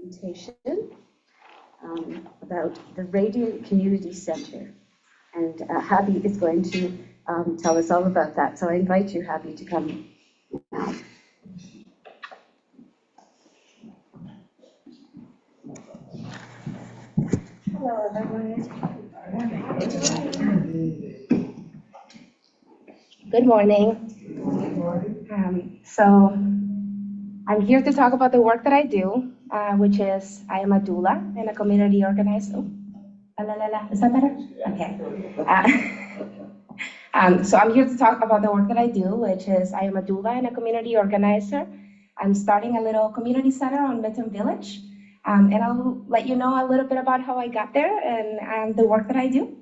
presentation about the Radiant Community Center. And Javi is going to tell us all about that. So I invite you, Javi, to come now. Hello, everyone. Good morning. So I'm here to talk about the work that I do, which is I am a doula and a community organizer. Is that better? Okay. So I'm here to talk about the work that I do, which is I am a doula and a community organizer. I'm starting a little community center on Midtown Village, and I'll let you know a little bit about how I got there and the work that I do.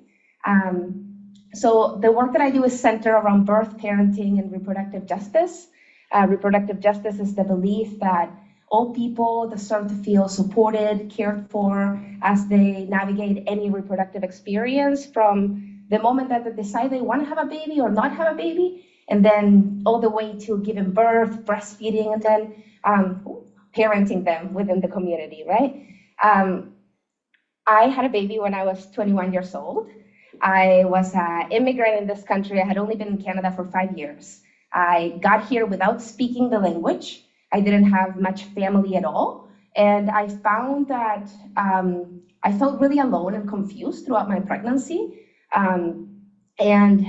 So the work that I do is centered around birth, parenting, and reproductive justice. Reproductive justice is the belief that all people deserve to feel supported, cared for as they navigate any reproductive experience from the moment that they decide they want to have a baby or not have a baby, and then all the way to giving birth, breastfeeding, and then parenting them within the community, right? I had a baby when I was 21 years old. I was an immigrant in this country. I had only been in Canada for 5 years. I got here without speaking the language. I didn't have much family at all. And I found that I felt really alone and confused throughout my pregnancy. And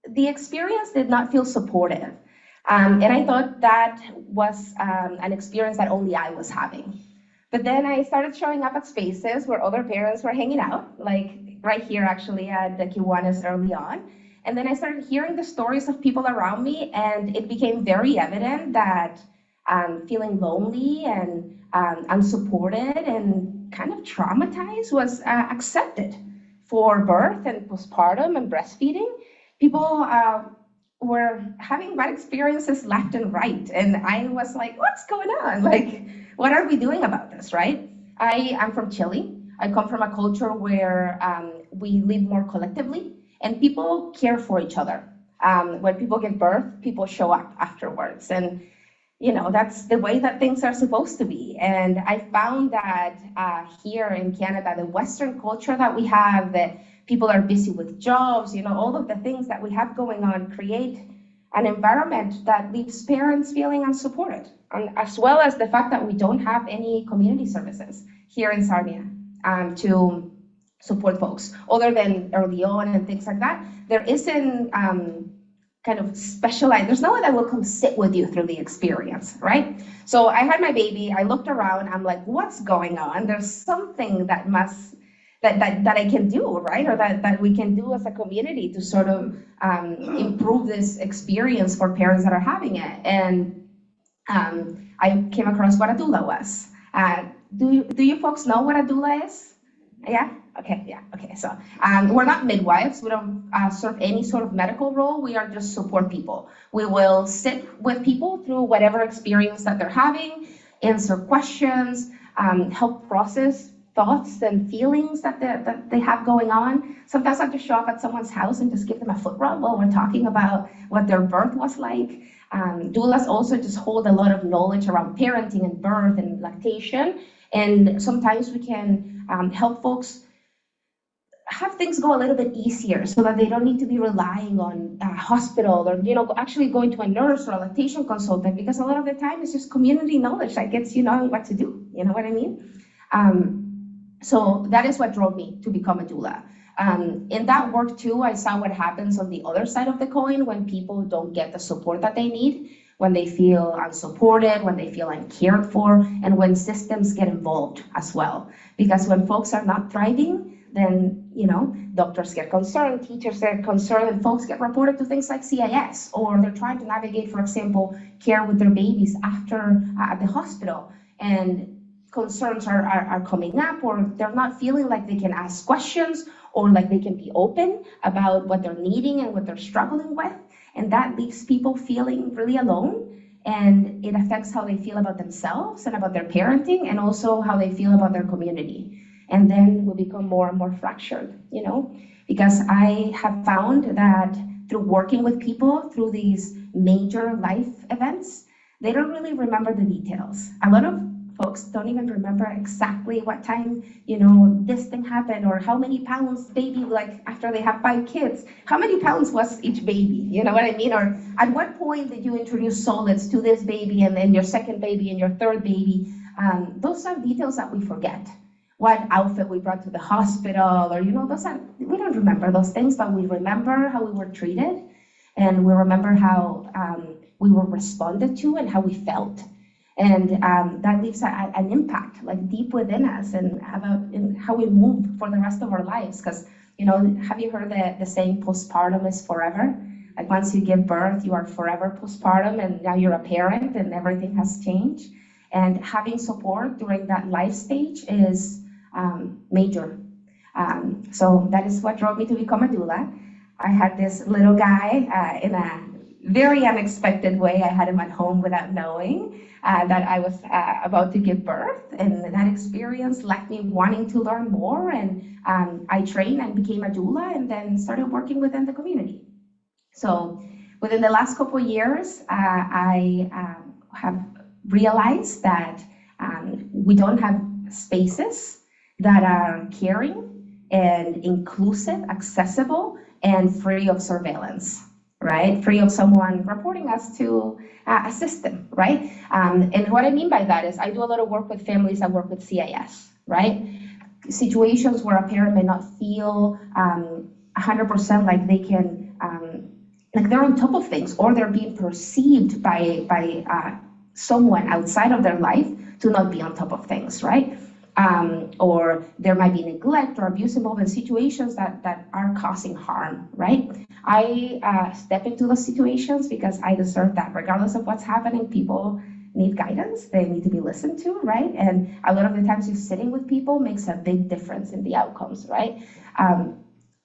the experience did not feel supportive. And I thought that was an experience that only I was having. But then I started showing up at spaces where other parents were hanging out, like right here actually at the Kiwanis early on. And then I started hearing the stories of people around me, and it became very evident that feeling lonely and unsupported and kind of traumatized was accepted for birth and postpartum and breastfeeding. People were having bad experiences left and right. And I was like, what's going on? Like, what are we doing about this, right? I am from Chile. I come from a culture where we live more collectively and people care for each other. When people give birth, people show up afterwards. And, you know, that's the way that things are supposed to be. And I found that here in Canada, the Western culture that we have, that people are busy with jobs, you know, all of the things that we have going on create an environment that leaves parents feeling unsupported, as well as the fact that we don't have any community services here in Sarnia to support folks, other than early on and things like that. There isn't kind of specialized, there's no one that will come sit with you through the experience, right? So I had my baby, I looked around, I'm like, what's going on? There's something that I can do, right? Or that we can do as a community to sort of improve this experience for parents that are having it. And I came across what a doula was. Do you folks know what a doula is? Yeah? Okay, yeah, okay. So we're not midwives. We don't serve any sort of medical role. We are just support people. We will sit with people through whatever experience that they're having, answer questions, help process thoughts and feelings that they have going on. Sometimes I have to show up at someone's house and just give them a foot rub while we're talking about what their birth was like. Doulas also just hold a lot of knowledge around parenting and birth and lactation. And sometimes we can help folks have things go a little bit easier so that they don't need to be relying on a hospital or, you know, actually going to a nurse or a lactation consultant, because a lot of the time it's just community knowledge that gets you knowing what to do. You know what I mean? So that is what drove me to become a doula. In that work too, I saw what happens on the other side of the coin when people don't get the support that they need, when they feel unsupported, when they feel uncared for, and when systems get involved as well. Because when folks are not thriving, then, you know, doctors get concerned, teachers get concerned, and folks get reported to things like CIS, or they're trying to navigate, for example, care with their babies after at the hospital. And concerns are coming up, or they're not feeling like they can ask questions or like they can be open about what they're needing and what they're struggling with. And that leaves people feeling really alone, and it affects how they feel about themselves and about their parenting, and also how they feel about their community. And then we become more and more fractured, you know, because I have found that through working with people through these major life events, they don't really remember the details. A lot of folks don't even remember exactly what time, this thing happened, or how many pounds baby, like after they have 5 kids, how many pounds was each baby, you know what I mean? Or at what point did you introduce solids to this baby and then your second baby and your third baby? Those are details that we forget. What outfit we brought to the hospital, or, we don't remember those things, but we remember how we were treated, and we remember how we were responded to and how we felt. And that leaves an impact, like deep within us, and about how we move for the rest of our lives. Because, have you heard the saying, postpartum is forever? Like once you give birth, you are forever postpartum, and now you're a parent and everything has changed. And having support during that life stage is major. So that is what drove me to become a doula. I had this little guy in a very unexpected way. I had him at home without knowing that I was about to give birth, and that experience left me wanting to learn more, and I trained and became a doula, and then started working within the community. So within the last couple of years, I have realized that we don't have spaces that are caring and inclusive, accessible, and free of surveillance, right? Free of someone reporting us to a system, right? And what I mean by that is I do a lot of work with families that work with CIS, right? Situations where a parent may not feel 100% like they can, like they're on top of things, or they're being perceived by someone outside of their life to not be on top of things, right? Or there might be neglect or abuse involved in situations that are causing harm, right? I step into those situations because I deserve that. Regardless of what's happening, people need guidance. They need to be listened to, right? And a lot of the times just sitting with people makes a big difference in the outcomes, right?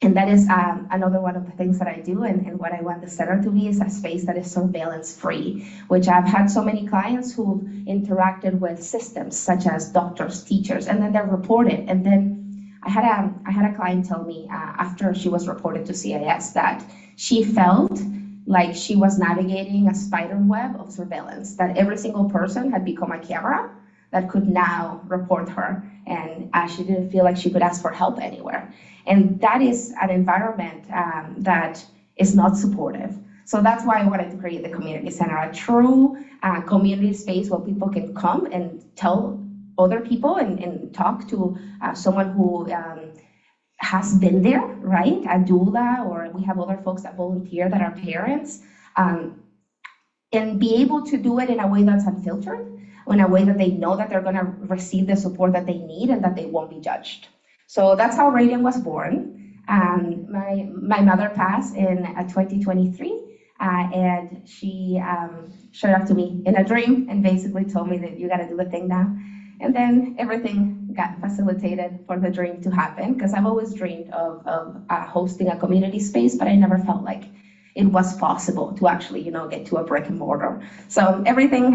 And that is another one of the things that I do, and what I want the center to be is a space that is surveillance-free, which I've had so many clients who've interacted with systems such as doctors, teachers, and then they're reported. And then I had a client tell me after she was reported to CIS that she felt like she was navigating a spider web of surveillance, that every single person had become a camera that could now report her, and she didn't feel like she could ask for help anywhere. And that is an environment that is not supportive. So that's why I wanted to create the community center, a true community space where people can come and tell other people and talk to someone who has been there, right? A doula, or we have other folks that volunteer that are parents, and be able to do it in a way that's unfiltered, in a way that they know that they're gonna receive the support that they need and that they won't be judged. So that's how Radiant was born. My mother passed in 2023, and she showed up to me in a dream and basically told me that you gotta do the thing now. And then everything got facilitated for the dream to happen, because I've always dreamed of hosting a community space, but I never felt like it was possible to actually, get to a brick and mortar. So everything,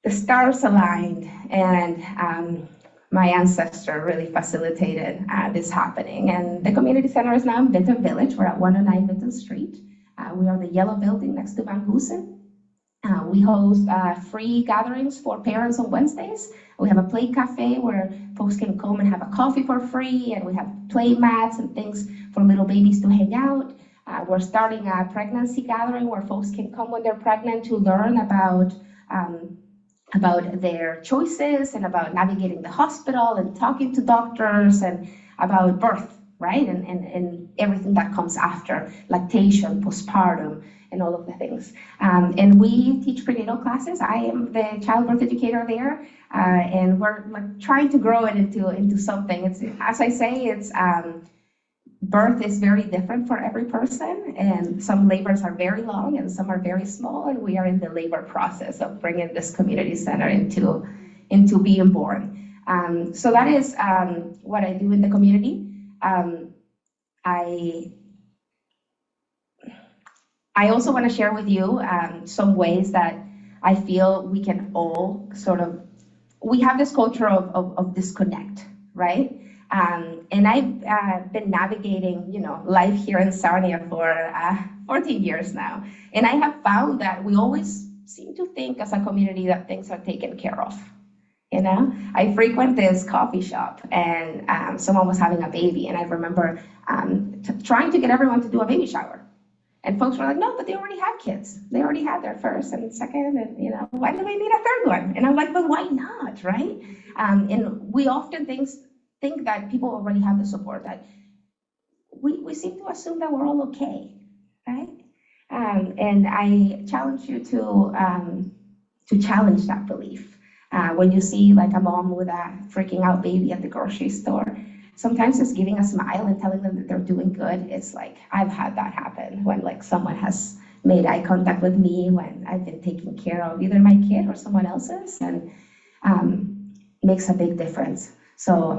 the stars aligned, and my ancestor really facilitated this happening. And the community center is now in Vinton Village. We're at 109 Vinton Street. We are the yellow building next to Van Hoosen. We host free gatherings for parents on Wednesdays. We have a play cafe where folks can come and have a coffee for free, and we have play mats and things for little babies to hang out. We're starting a pregnancy gathering where folks can come when they're pregnant to learn about their choices and about navigating the hospital and talking to doctors and about birth, right? And everything that comes after, lactation, postpartum, and all of the things. And we teach prenatal classes. I am the childbirth educator there, and we're trying to grow it into something. It's, as I say, it's birth is very different for every person, and some labors are very long and some are very small, and we are in the labor process of bringing this community center into being born. So that is what I do in the community. I also want to share with you some ways that I feel we can all we have this culture of disconnect, right? And I've been navigating, life here in Sarnia for 14 years now. And I have found that we always seem to think as a community that things are taken care of. I frequent this coffee shop, and someone was having a baby, and I remember trying to get everyone to do a baby shower. And folks were like, no, but they already have kids. They already had their first and second, and why do they need a third one? And I'm like, but why not, right? And we often think that people already have the support, that we seem to assume that we're all okay, right? And I challenge you to challenge that belief. When you see like a mom with a freaking out baby at the grocery store, sometimes just giving a smile and telling them that they're doing good, it's like, I've had that happen when like someone has made eye contact with me when I've been taking care of either my kid or someone else's, and makes a big difference. So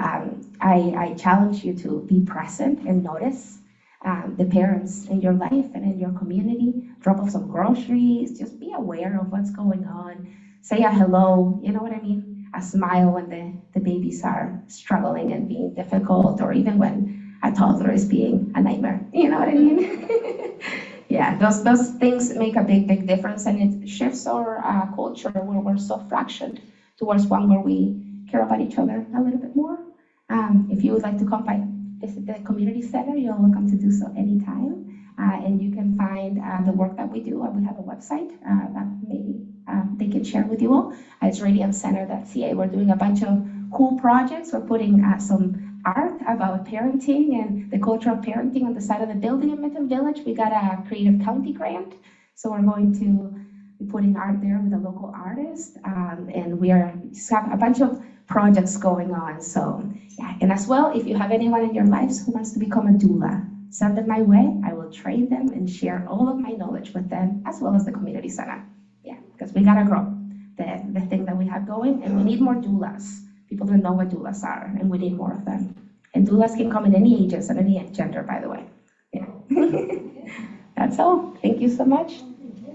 I challenge you to be present and notice the parents in your life and in your community. Drop off some groceries, just be aware of what's going on. Say a hello, you know what I mean? A smile when the babies are struggling and being difficult, or even when a toddler is being a nightmare, you know what I mean? Yeah, those things make a big difference, and it shifts our culture where we're so fractured towards one where we care about each other a little bit more. If you would like to come by, visit the community center, you're welcome to do so anytime. And you can find the work that we do. We have a website that maybe they can share with you all. It's radiantcenter.ca. We're doing a bunch of cool projects. We're putting some art about parenting and the culture of parenting on the side of the building in Minton Village. We got a Creative County grant, so we're going to be putting art there with a local artist. And we just have a bunch of projects going on. So yeah, and as well, if you have anyone in your lives who wants to become a doula, send them my way. I will train them and share all of my knowledge with them, as well as the community center. Yeah, because we gotta grow the thing that we have going, and we need more doulas. People don't know what doulas are, and we need more of them. And doulas can come in any ages and any gender, by the way. Yeah. That's all. Thank you so much.